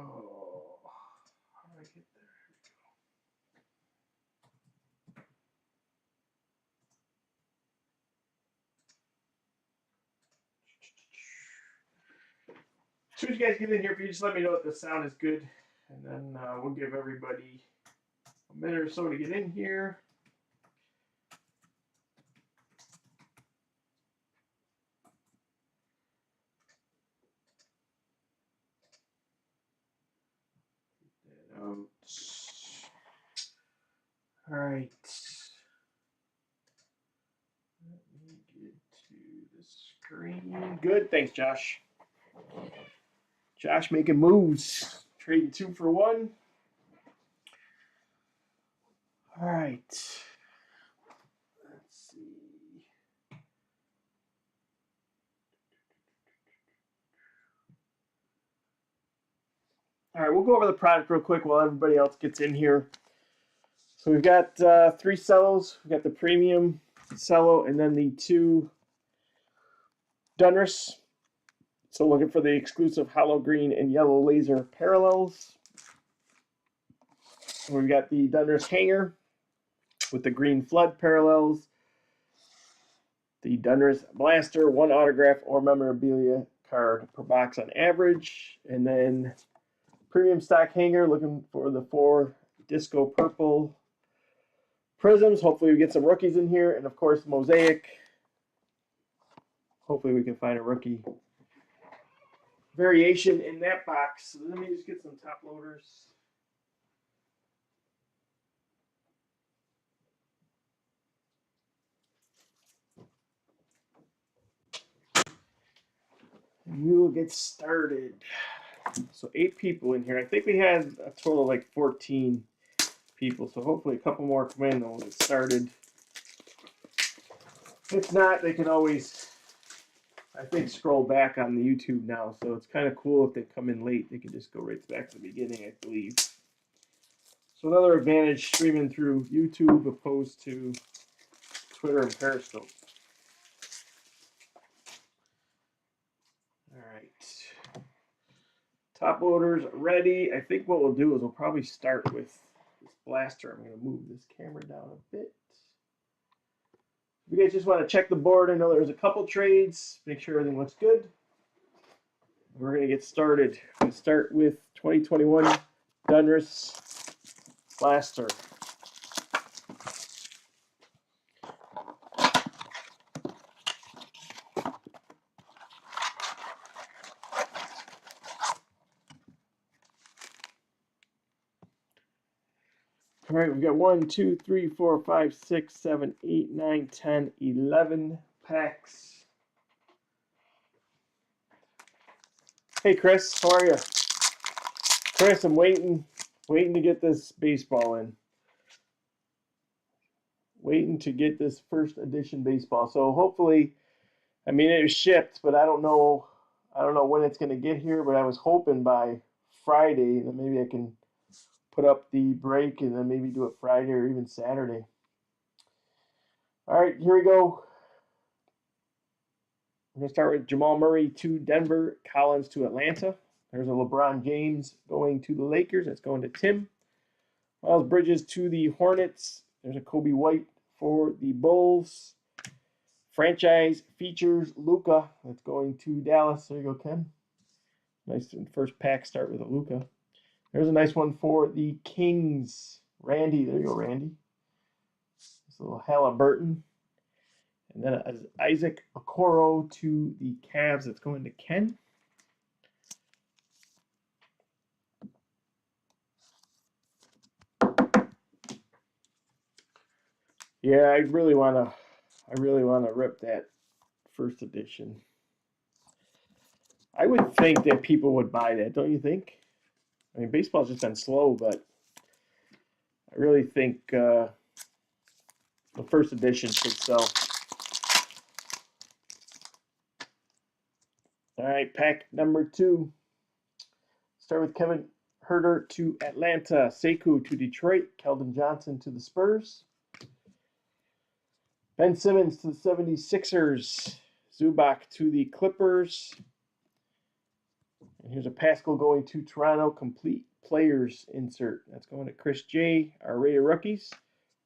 Oh, how do I get there? As soon as you guys get in here, if you just let me know if the sound is good, and then we'll give everybody a minute or so to get in here. Get that out. All right. Let me get to the screen. Good. Thanks, Josh. Josh making moves. Trading 2 for 1. All right. Let's see. All right, we'll go over the product real quick while everybody else gets in here. So we've got 3 cellos. We've got the premium cello and then the 2 Donruss. So looking for the exclusive hollow green and yellow laser parallels. We've got the Donruss hanger with the green flood parallels. The Donruss blaster, 1 autograph or memorabilia card per box on average. And then premium stock hanger, looking for the 4 disco purple prisms. Hopefully we get some rookies in here. And of course, mosaic. Hopefully we can find a rookie variation in that box. So let me just get some top loaders. And we will get started. So 8 people in here. I think we had a total of like 14 people. So hopefully a couple more come in and we'll get started. If not, they can always, I think, scroll back on the YouTube now. So it's kind of cool if they come in late. They can just go right back to the beginning, I believe. So another advantage streaming through YouTube opposed to Twitter and Periscope. All right. Top loaders ready. I think what we'll do is we'll probably start with this blaster. I'm going to move this camera down a bit. If you guys just want to check the board, I know there's a couple trades. Make sure everything looks good. We're going to get started. I'm going to start with 2021 Donruss Blaster. All right, we've got 1, 2, 3, 4, 5, 6, 7, 8, 9, 10, 11 packs. Hey, Chris, how are you? Chris, I'm waiting to get this baseball in. Waiting to get this first edition baseball. So hopefully, I mean, it was shipped, but I don't know when it's going to get here, but I was hoping by Friday that maybe I can put up the break and then maybe do it Friday or even Saturday. All right, here we go. We're going to start with Jamal Murray to Denver, Collins to Atlanta. There's a LeBron James going to the Lakers. That's going to Tim. Miles Bridges to the Hornets. There's a Kobe White for the Bulls. Franchise features Luka. That's going to Dallas. There you go, Ken. Nice first pack start with a Luka. There's a nice one for the Kings. Randy. There you go, Randy. This little Halliburton. And then Isaac Okoro to the Cavs. That's going to Ken. Yeah, I really wanna rip that first edition. I would think that people would buy that, don't you think? I mean, baseball's just been slow, but I really think the first edition should sell. All right, pack number 2. Start with Kevin Herter to Atlanta, Sekou to Detroit, Keldon Johnson to the Spurs, Ben Simmons to the 76ers, Zubac to the Clippers, And here's a Pascal going to Toronto. Complete players insert. That's going to Chris J. Our rated rookies.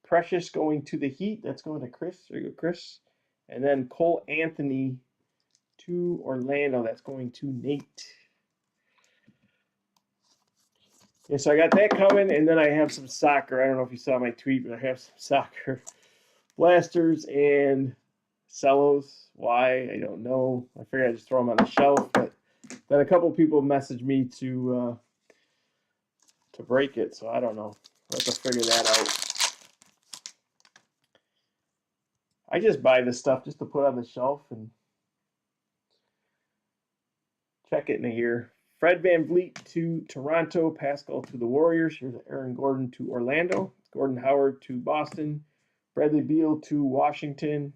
Precious going to the Heat. That's going to Chris. There you go, Chris. And then Cole Anthony to Orlando. That's going to Nate. Yeah, so I got that coming, and then I have some soccer. I don't know if you saw my tweet, but I have some soccer blasters and cellos. Why? I don't know. I figured I'd just throw them on the shelf, but then a couple people messaged me to break it, so I don't know. I'll have to figure that out. I just buy this stuff just to put on the shelf and check it in a year. Fred VanVleet to Toronto. Pascal to the Warriors. Here's Aaron Gordon to Orlando. Gordon Howard to Boston. Bradley Beal to Washington.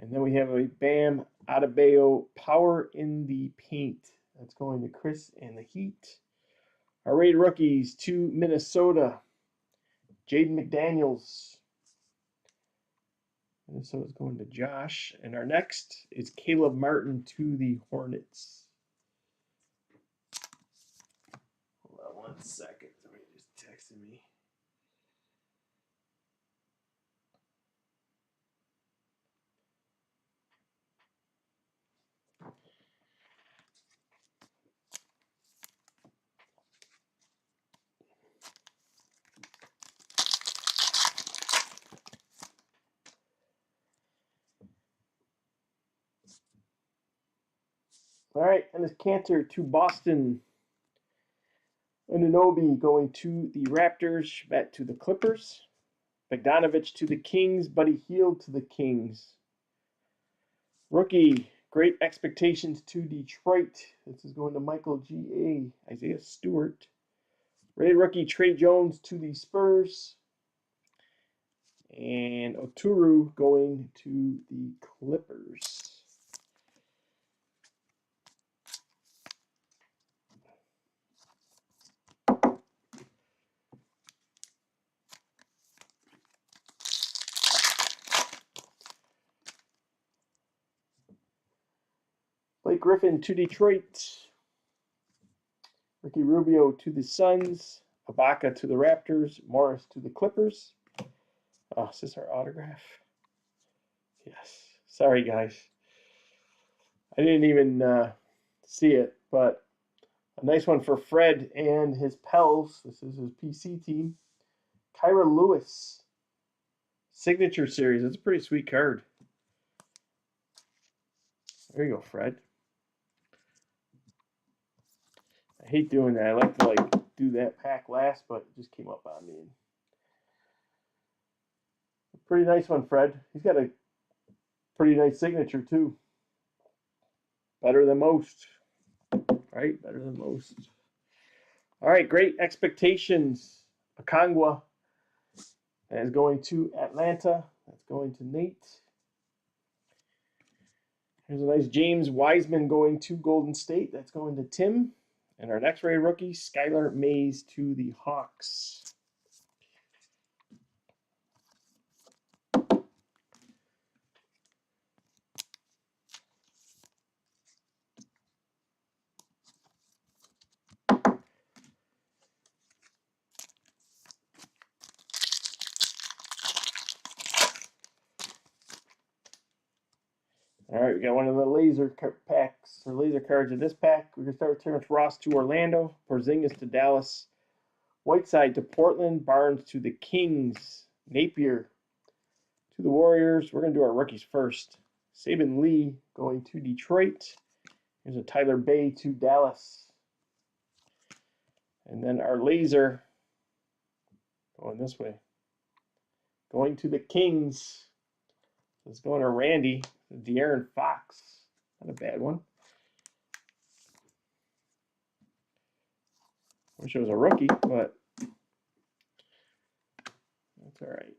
And then we have a Bam Adebayo Power in the Paint. That's going to Chris and the Heat. Our rated rookies to Minnesota. Jaden McDaniels. Minnesota's going to Josh. And our next is Caleb Martin to the Hornets. Hold on 1 second. Somebody just texted me. All right, and this Cantor to Boston. Anunoby going to the Raptors. Back to the Clippers. Bogdanovich to the Kings. Buddy Hield to the Kings. Rookie, great expectations to Detroit. This is going to Michael G.A. Isaiah Stewart. Rated rookie Trey Jones to the Spurs. And Oturu going to the Clippers. Blake Griffin to Detroit. Ricky Rubio to the Suns. Ibaka to the Raptors. Morris to the Clippers. Oh, is this our autograph? Yes. Sorry, guys. I didn't even see it, but a nice one for Fred and his Pels. This is his PC team. Kyra Lewis. Signature Series. It's a pretty sweet card. There you go, Fred. I hate doing that. I like to do that pack last, but it just came up on me. A pretty nice one, Fred. He's got a pretty nice signature too. Better than most. Right? Better than most. All right, great expectations. Okongwu is going to Atlanta. That's going to Nate. Here's a nice James Wiseman going to Golden State. That's going to Tim. And our next rated rookie, Skylar Mays to the Hawks. All right, we got one of the laser packs or laser cards in this pack. We're going to start with Terrence Ross to Orlando, Porzingis to Dallas, Whiteside to Portland, Barnes to the Kings, Napier to the Warriors. We're going to do our rookies first. Saben Lee going to Detroit. Here's a Tyler Bay to Dallas. And then our laser going this way. Going to the Kings. Let's go to Randy. De'Aaron Fox. Not a bad one. Wish it was a rookie, but that's all right.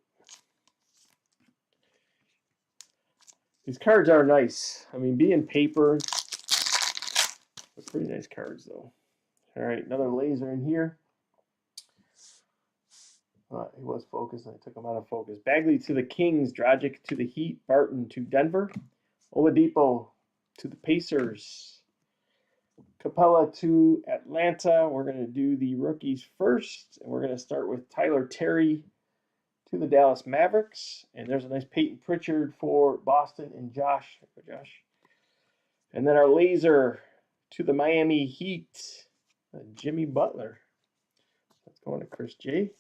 These cards are nice. I mean, being paper, they're pretty nice cards, though. All right, another laser in here. He was focused. I took him out of focus. Bagley to the Kings. Dragic to the Heat. Barton to Denver. Oladipo to the Pacers. Capella to Atlanta. We're going to do the rookies first, and we're going to start with Tyler Terry to the Dallas Mavericks. And there's a nice Peyton Pritchard for Boston and Josh. And then our laser to the Miami Heat, Jimmy Butler. That's going to Chris J.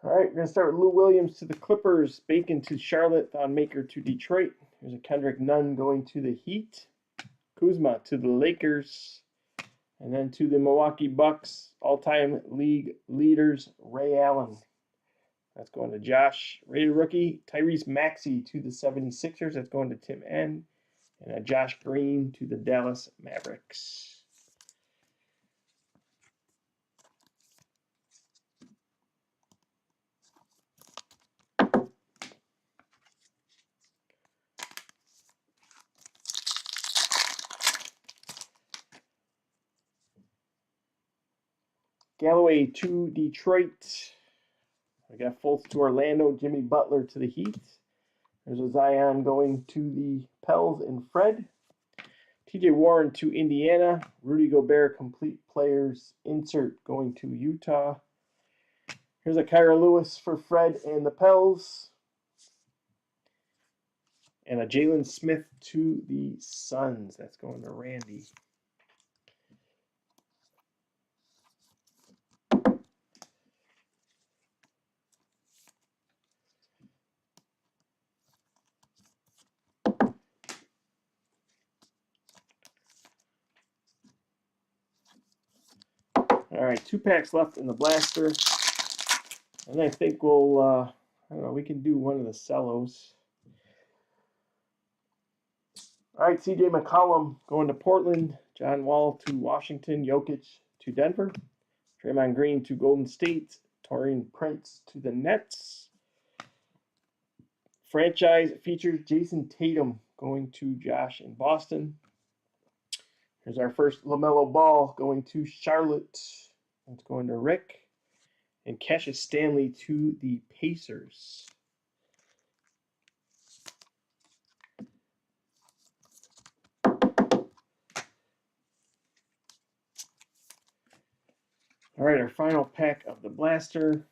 All right, we're going to start with Lou Williams to the Clippers, Bacon to Charlotte, Thon Maker to Detroit. There's a Kendrick Nunn going to the Heat, Kuzma to the Lakers, and then to the Milwaukee Bucks, all-time league leaders, Ray Allen. That's going to Josh. Rated rookie, Tyrese Maxey to the 76ers. That's going to Tim N. And a Josh Green to the Dallas Mavericks. Galloway to Detroit. We got Fultz to Orlando, Jimmy Butler to the Heat. There's a Zion going to the Pels and Fred. TJ Warren to Indiana. Rudy Gobert complete players insert going to Utah. Here's a Kyra Lewis for Fred and the Pels. And a Jalen Smith to the Suns. That's going to Randy. All right, 2 packs left in the blaster. And I think we'll, I don't know, we can do one of the cellos. All right, CJ McCollum going to Portland. John Wall to Washington. Jokic to Denver. Draymond Green to Golden State. Taurean Prince to the Nets. Franchise features Jason Tatum going to Josh in Boston. Here's our first LaMelo Ball going to Charlotte. That's going to Rick. And Cassius Stanley to the Pacers. All right, our final pack of the blaster.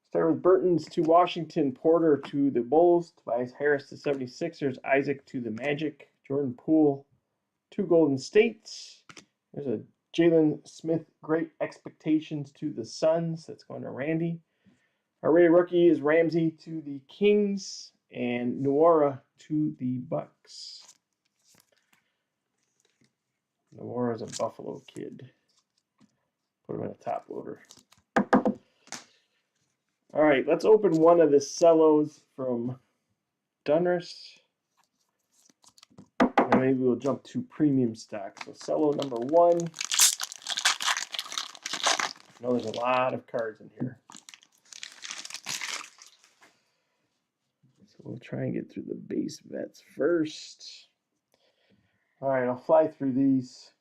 Start with Burton's to Washington, Porter to the Bulls, Tobias Harris to 76ers, Isaac to the Magic, Jordan Poole to Golden State. There's a Jalen Smith, great expectations to the Suns. That's going to Randy. Our rated rookie is Ramsey to the Kings and Nwora to the Bucks. Nwora's a Buffalo kid. Put him in a top loader. All right, let's open one of the cellos from Donruss. And maybe we'll jump to premium stock. So cello number 1. I know there's a lot of cards in here. So we'll try and get through the base vets first. All right, I'll fly through these.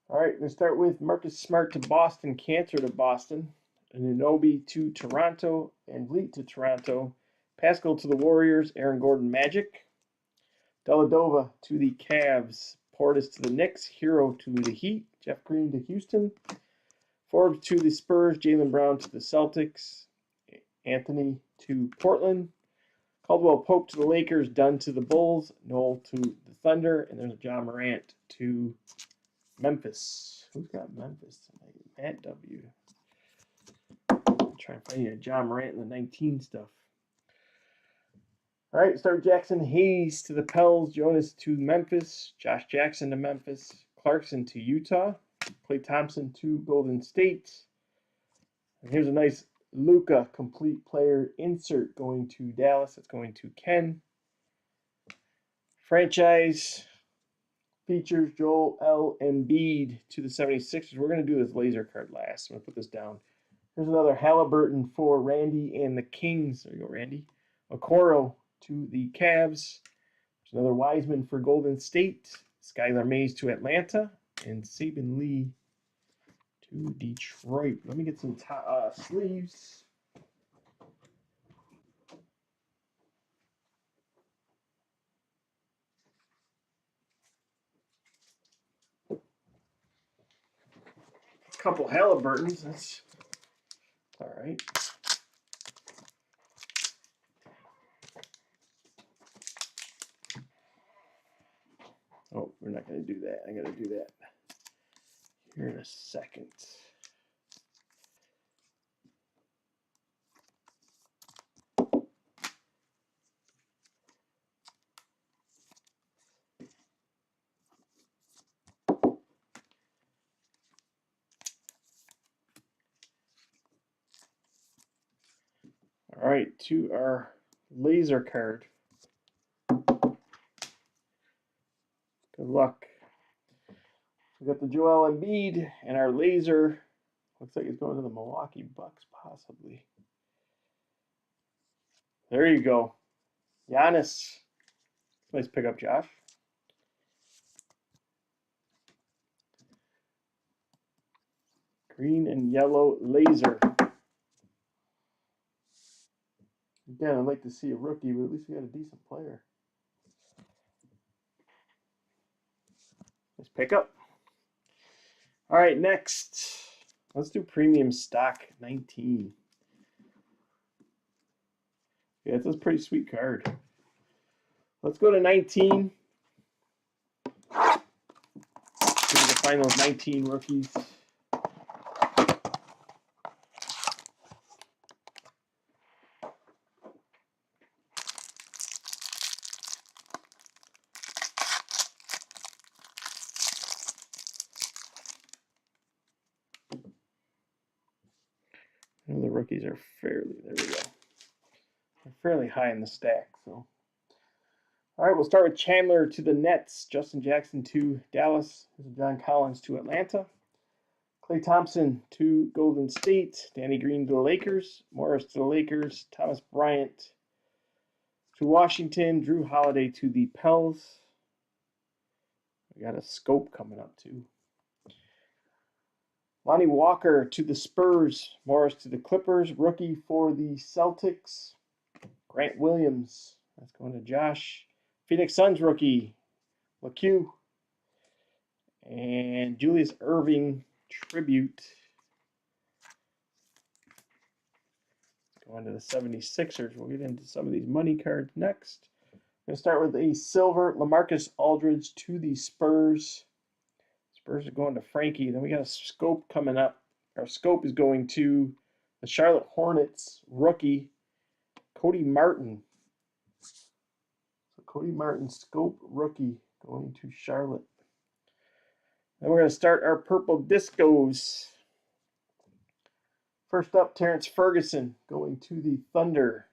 All right, let's start with Marcus Smart to Boston, Cantor to Boston, Anunoby to Toronto, and Vliet to Toronto, Pascal to the Warriors, Aaron Gordon Magic, Dellavedova to the Cavs, Portis to the Knicks, Hero to the Heat, Jeff Green to Houston, Forbes to the Spurs, Jaylen Brown to the Celtics, Anthony to Portland, Caldwell Pope to the Lakers, Dunn to the Bulls, Noel to the Thunder, and there's a John Morant to Memphis. Who's got Memphis tonight? Matt W. I'm trying to find a John Morant in the 19 stuff. All right, start Jackson Hayes to the Pels, Jonas to Memphis, Josh Jackson to Memphis, Clarkson to Utah, Klay Thompson to Golden State. And here's a nice Luka complete player insert going to Dallas. It's going to Ken. Franchise features Joel Embiid to the 76ers. We're going to do this laser card last. I'm going to put this down. Here's another Halliburton for Randy and the Kings. There you go, Randy. Okoro to the Cavs. There's another Wiseman for Golden State. Skylar Mays to Atlanta. And Saben Lee to Detroit. Let me get some sleeves. A couple Halliburtons. That's all right. Oh, we're not going to do that. I'm going to do that here in a second. All right, to our laser card. Good luck. We got the Joel Embiid and our laser. Looks like it's going to the Milwaukee Bucks, possibly. There you go. Giannis. Nice pickup, Josh. Green and yellow laser. Again, I'd like to see a rookie, but at least we got a decent player. Nice pickup. All right, next. Let's do premium stock 19. Yeah, it's a pretty sweet card. Let's go to 19. See if we can find those 19 rookies. The rookies are there we go. They're fairly high in the stack. So, all right, we'll start with Chandler to the Nets, Justin Jackson to Dallas, John Collins to Atlanta, Klay Thompson to Golden State, Danny Green to the Lakers, Morris to the Lakers, Thomas Bryant to Washington, Drew Holiday to the Pels. We got a scope coming up too. Lonnie Walker to the Spurs, Morris to the Clippers, rookie for the Celtics. Grant Williams, that's going to Josh. Phoenix Suns rookie, LaQ. And Julius Erving tribute. Going to the 76ers. We'll get into some of these money cards next. I'm going to start with a silver LaMarcus Aldridge to the Spurs. Spurs are going to Frankie. Then we got a scope coming up. Our scope is going to the Charlotte Hornets rookie, Cody Martin. So Cody Martin scope rookie going to Charlotte. Then we're going to start our purple discos. First up, Terrence Ferguson going to the Thunder.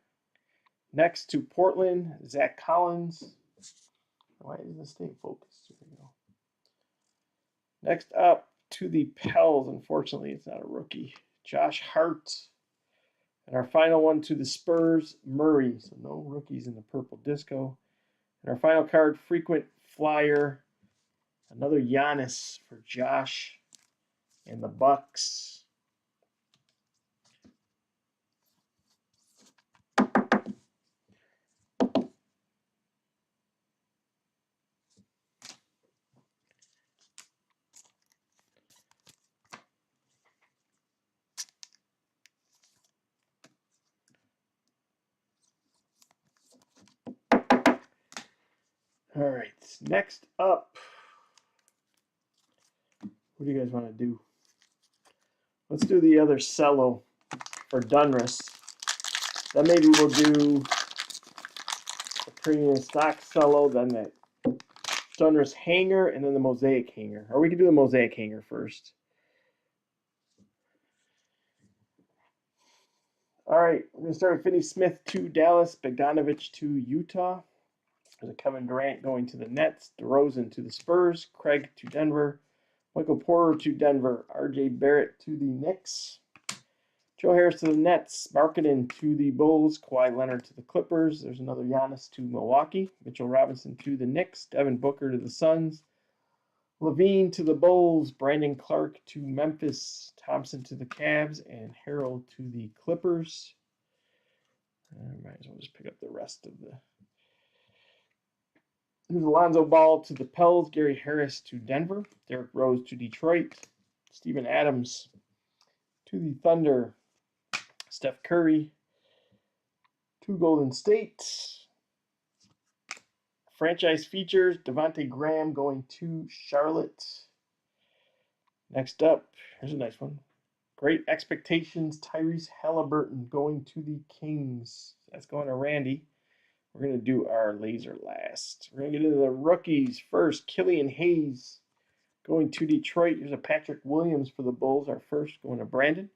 Next to Portland, Zach Collins. Why isn't this staying focused? There we go. Next up to the Pels. Unfortunately, it's not a rookie. Josh Hart. And our final one to the Spurs, Murray. So no rookies in the purple disco. And our final card, frequent flyer. Another Giannis for Josh and the Bucks. All right, next up, what do you guys want to do? Let's do the other cello for Dunris. Then maybe we'll do the premium stock cello, then the Dunris hanger, and then the mosaic hanger. Or we can do the mosaic hanger first. All right, we're going to start with Finney Smith to Dallas, Bogdanovich to Utah, There's a Kevin Durant going to the Nets, DeRozan to the Spurs, Craig to Denver, Michael Porter to Denver, RJ Barrett to the Knicks, Joe Harris to the Nets, Markkanen to the Bulls, Kawhi Leonard to the Clippers. There's another Giannis to Milwaukee, Mitchell Robinson to the Knicks, Devin Booker to the Suns, Levine to the Bulls, Brandon Clark to Memphis, Thompson to the Cavs, and Harrell to the Clippers. I might as well just pick up the rest of the. Here's Alonzo Ball to the Pels, Gary Harris to Denver, Derrick Rose to Detroit, Steven Adams to the Thunder, Steph Curry to Golden State. Franchise features, Devontae Graham going to Charlotte. Next up, here's a nice one. Great Expectations, Tyrese Halliburton going to the Kings. That's going to Randy. We're going to do our laser last. We're going to get into the rookies first. Killian Hayes going to Detroit. Here's a Patrick Williams for the Bulls, our first, going to Brandon.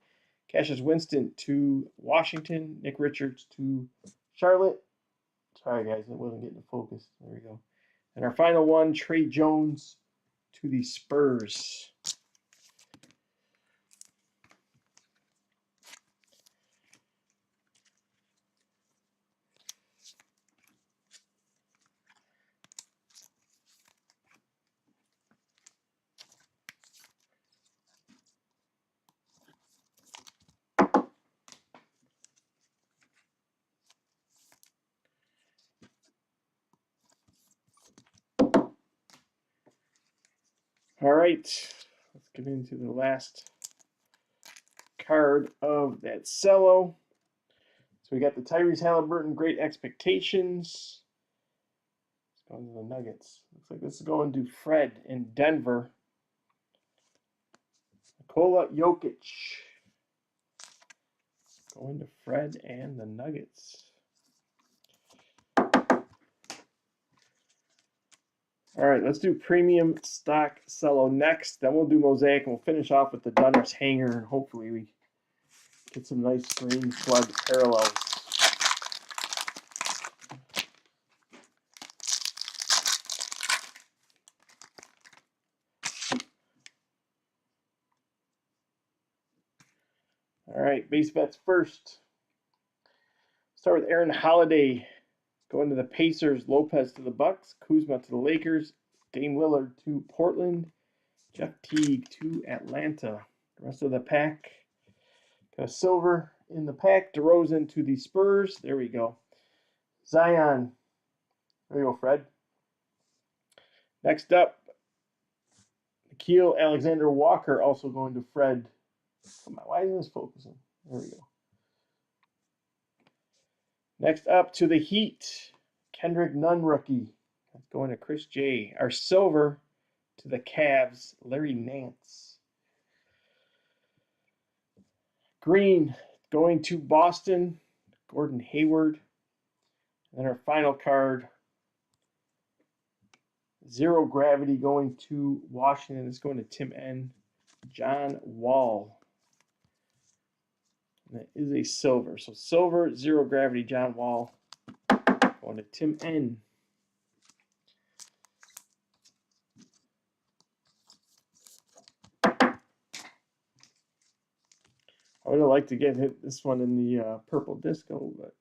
Cassius Winston to Washington. Nick Richards to Charlotte. Sorry, guys, it wasn't getting to focus. There we go. And our final one, Trey Jones to the Spurs. All right, let's get into the last card of that cello. So we got the Tyrese Halliburton, Great Expectations. It's going to the Nuggets. Looks like this is going to Fred in Denver. Nikola Jokic going to Fred and the Nuggets. All right, let's do premium stock cello next. Then we'll do mosaic, and we'll finish off with the Donruss hanger, and hopefully we get some nice green slug parallels. All right, base bets first. Start with Aaron Holiday going to the Pacers, Lopez to the Bucks, Kuzma to the Lakers, Dame Lillard to Portland, Jeff Teague to Atlanta. The rest of the pack got a silver in the pack. DeRozan to the Spurs. There we go. Zion. There you go, Fred. Next up, Nickeil Alexander-Walker also going to Fred. Come on, why isn't this focusing? There we go. Next up to the Heat, Kendrick Nunn rookie. That's going to Chris J. Our silver to the Cavs, Larry Nance. Green going to Boston, Gordon Hayward. And then our final card, Zero Gravity going to Washington. It's going to Tim N. John Wall. And that is a silver. So silver, Zero Gravity, John Wall. Going to Tim N. I would have liked to get hit this one in the purple disco, but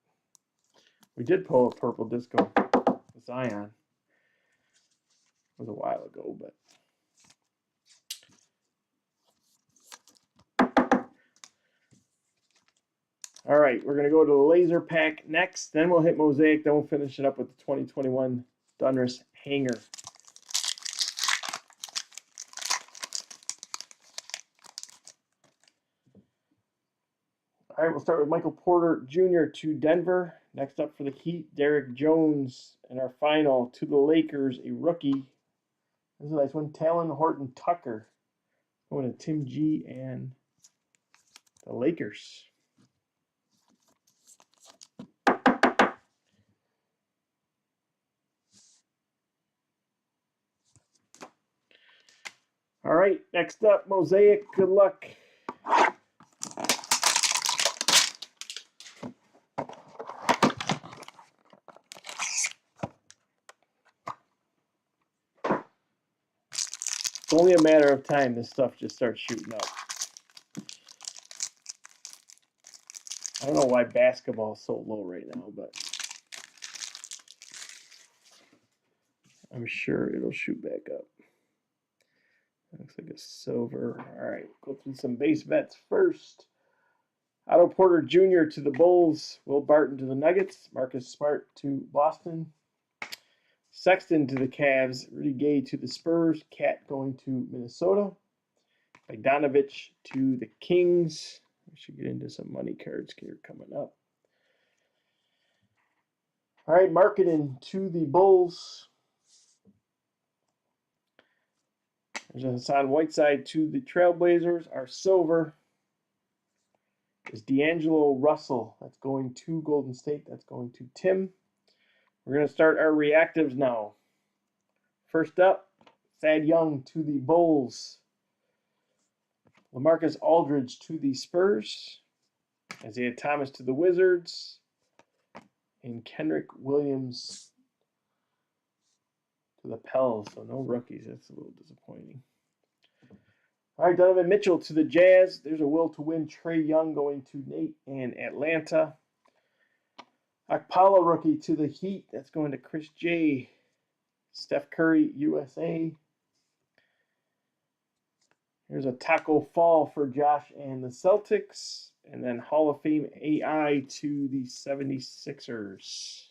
we did pull a purple disco with Zion. It was a while ago, but all right, we're going to go to the laser pack next. Then we'll hit mosaic. Then we'll finish it up with the 2021 Donruss hanger. All right, we'll start with Michael Porter Jr. to Denver. Next up for the Heat, Derrick Jones. And our final to the Lakers, a rookie. This is a nice one, Talon Horton Tucker. Going to Tim G and the Lakers. All right, next up, mosaic. Good luck. It's only a matter of time this stuff just starts shooting up. I don't know why basketball is so low right now, but I'm sure it'll shoot back up. Looks like a silver. All right, go through some base vets first. Otto Porter Jr. to the Bulls. Will Barton to the Nuggets. Marcus Smart to Boston. Sexton to the Cavs. Rudy Gay to the Spurs. Cat going to Minnesota. Bogdanovich to the Kings. We should get into some money cards here coming up. All right, Markkanen to the Bulls. There's a Hassan Whiteside to the Trailblazers. Our silver is D'Angelo Russell. That's going to Golden State. That's going to Tim. We're going to start our reactives now. First up, Thad Young to the Bulls. LaMarcus Aldridge to the Spurs. Isaiah Thomas to the Wizards. And Kenrich Williams to the Pels. So no rookies. That's a little disappointing. All right, Donovan Mitchell to the Jazz. There's a will to win. Trae Young going to Nate and Atlanta. Okpala rookie to the Heat. That's going to Chris J. Steph Curry, USA. Here's a Taco Fall for Josh and the Celtics. And then Hall of Fame AI to the 76ers.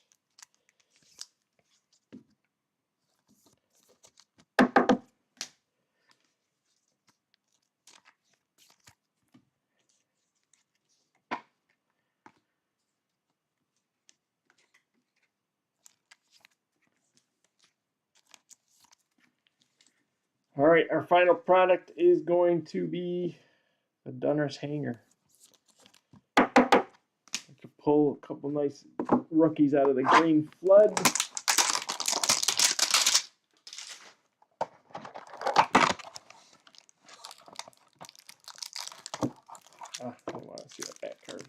All right, our final product is going to be the Dunner's Hanger. To pull a couple nice rookies out of the green flood. I don't want to see that back card.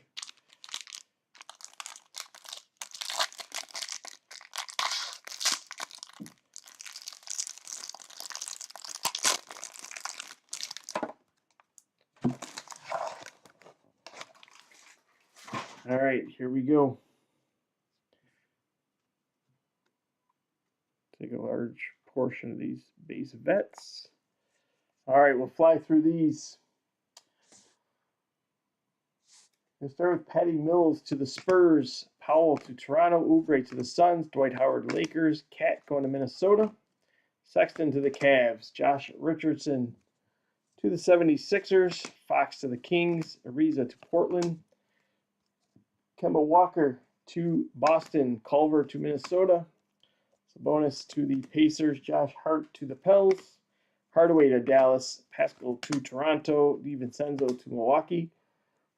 All right, here we go. Take a large portion of these base vets. All right, we'll fly through these. We'll start with Patty Mills to the Spurs, Powell to Toronto, Oubre to the Suns, Dwight Howard Lakers, Cat going to Minnesota, Sexton to the Cavs, Josh Richardson to the 76ers, Fox to the Kings, Ariza to Portland, Kemba Walker to Boston, Culver to Minnesota, Sabonis to the Pacers, Josh Hart to the Pels, Hardaway to Dallas, Pascal to Toronto, DiVincenzo to Milwaukee,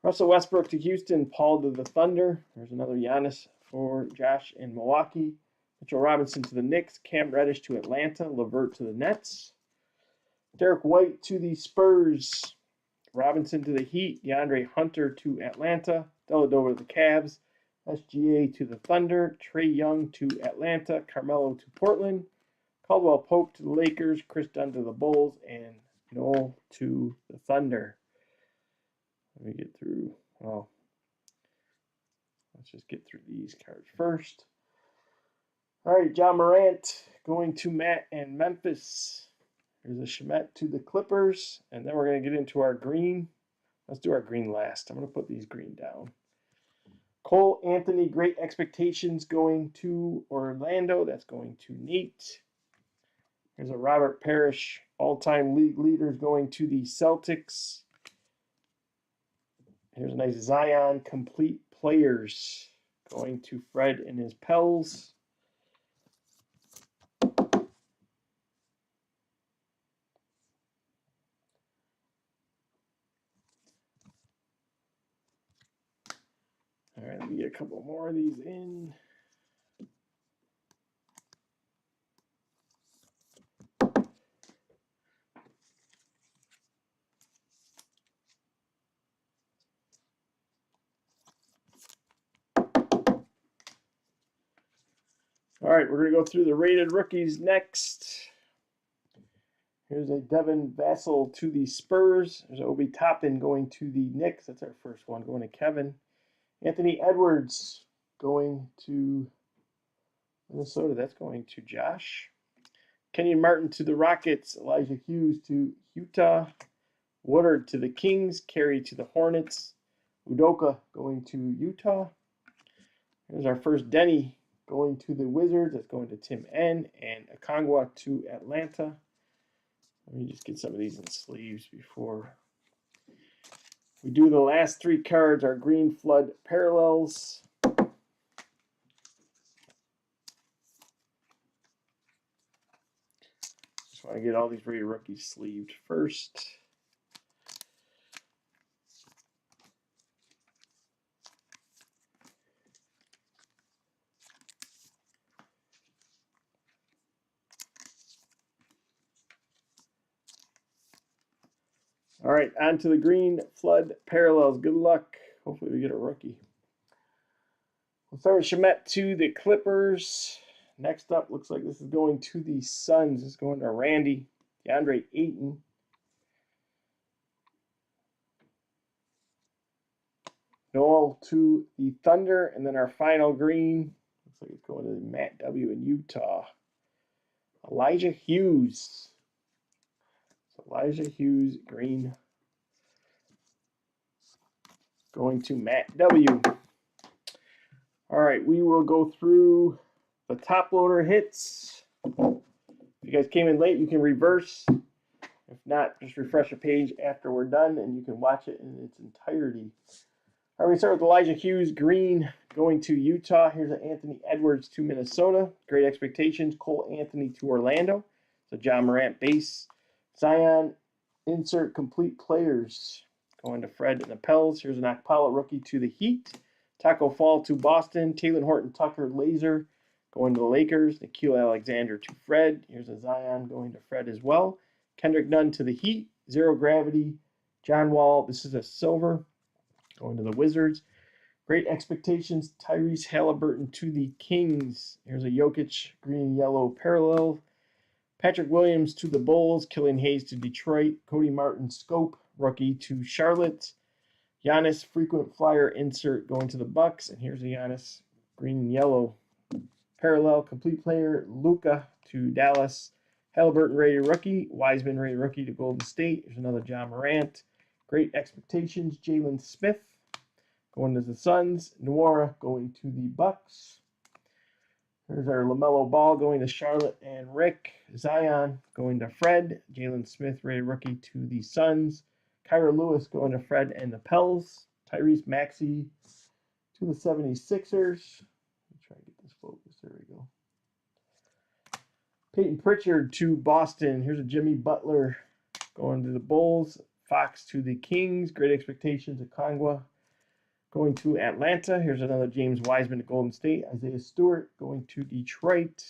Russell Westbrook to Houston, Paul to the Thunder. There's another Giannis for Josh in Milwaukee. Mitchell Robinson to the Knicks, Cam Reddish to Atlanta, LeVert to the Nets. Derek White to the Spurs, Robinson to the Heat, DeAndre Hunter to Atlanta, Dellavedova to the Cavs, SGA to the Thunder, Trae Young to Atlanta, Carmelo to Portland, Caldwell Pope to the Lakers, Chris Dunn to the Bulls, and Noel to the Thunder. Let me get through, well, let's just get through these cards first. All right, John Morant going to Matt and Memphis. There's a Shamet to the Clippers, and then we're going to get into our green. Let's do our green last. I'm going to put these green down. Cole Anthony, Great Expectations going to Orlando. That's going to Nate. There's a Robert Parrish, all-time league leaders going to the Celtics. Here's a nice Zion Complete Players going to Fred and his Pels. All right, let me get a couple more of these in. All right, we're going to go through the rated rookies next. Here's a Devin Vassell to the Spurs. There's Obi Toppin going to the Knicks. That's our first one going to Kevin. Anthony Edwards going to Minnesota. That's going to Josh. Kenyon Martin to the Rockets. Elijah Hughes to Utah. Woodard to the Kings. Carey to the Hornets. Udoka going to Utah. Here's our first Denny going to the Wizards. That's going to Tim N. And Okongwu to Atlanta. Let me just get some of these in sleeves before we do the last three cards. Our Green Flood Parallels. Just want to get all these Rated Rookies sleeved first. All right, on to the Green Flood Parallels. Good luck. Hopefully we get a rookie. We'll start with Shamet to the Clippers. Next up, looks like this is going to the Suns. It's going to Randy. DeAndre Ayton. Noel to the Thunder. And then our final green. Looks like it's going to Matt W. in Utah. Elijah Hughes. Elijah Hughes, green, going to Matt W. All right, we will go through the top loader hits. If you guys came in late, you can reverse. If not, just refresh the page after we're done, and you can watch it in its entirety. All right, we start with Elijah Hughes, green, going to Utah. Here's an Anthony Edwards to Minnesota. Great Expectations. Cole Anthony to Orlando. So John Morant base. Zion, insert complete players. Going to Fred and the Pels. Here's an Okpala rookie to the Heat. Taco Fall to Boston. Taylor Horton Tucker laser going to the Lakers. Nickeil Alexander to Fred. Here's a Zion going to Fred as well. Kendrick Nunn to the Heat. Zero Gravity. John Wall. This is a silver going to the Wizards. Great Expectations. Tyrese Halliburton to the Kings. Here's a Jokic green and yellow parallel. Patrick Williams to the Bulls. Killian Hayes to Detroit. Cody Martin Scope rookie to Charlotte. Giannis frequent flyer insert going to the Bucks. And here's a Giannis green and yellow parallel complete player. Luka to Dallas. Halliburton rated rookie. Wiseman rated rookie to Golden State. Here's another John Morant. Great Expectations. Jalen Smith going to the Suns. Nwora going to the Bucks. There's our LaMelo Ball going to Charlotte and Rick. Zion going to Fred. Jalen Smith, rated rookie to the Suns. Kyra Lewis going to Fred and the Pels. Tyrese Maxey to the 76ers. Let me try to get this focused. There we go. Peyton Pritchard to Boston. Here's a Jimmy Butler going to the Bulls. Fox to the Kings. Great Expectations. Okongwu going to Atlanta. Here's another James Wiseman to Golden State. Isaiah Stewart going to Detroit.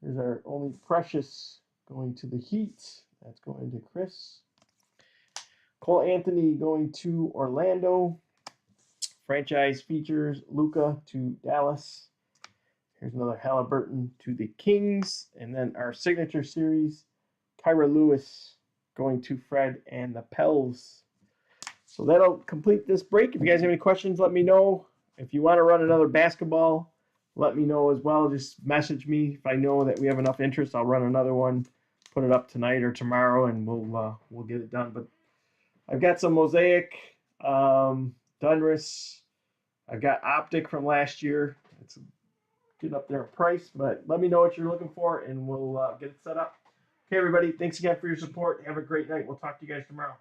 Here's our only Precious going to the Heat. That's going to Chris. Cole Anthony going to Orlando. Franchise features Luka to Dallas. Here's another Halliburton to the Kings. And then our signature series, Kyra Lewis going to Fred and the Pels. So that'll complete this break. If you guys have any questions, let me know. If you want to run another basketball, let me know as well. Just message me. If I know that we have enough interest, I'll run another one, put it up tonight or tomorrow, and we'll get it done. But I've got some Mosaic, Donruss. I've got Optic from last year. It's getting up there in price, but let me know what you're looking for, and we'll get it set up. Okay, everybody, thanks again for your support. Have a great night. We'll talk to you guys tomorrow.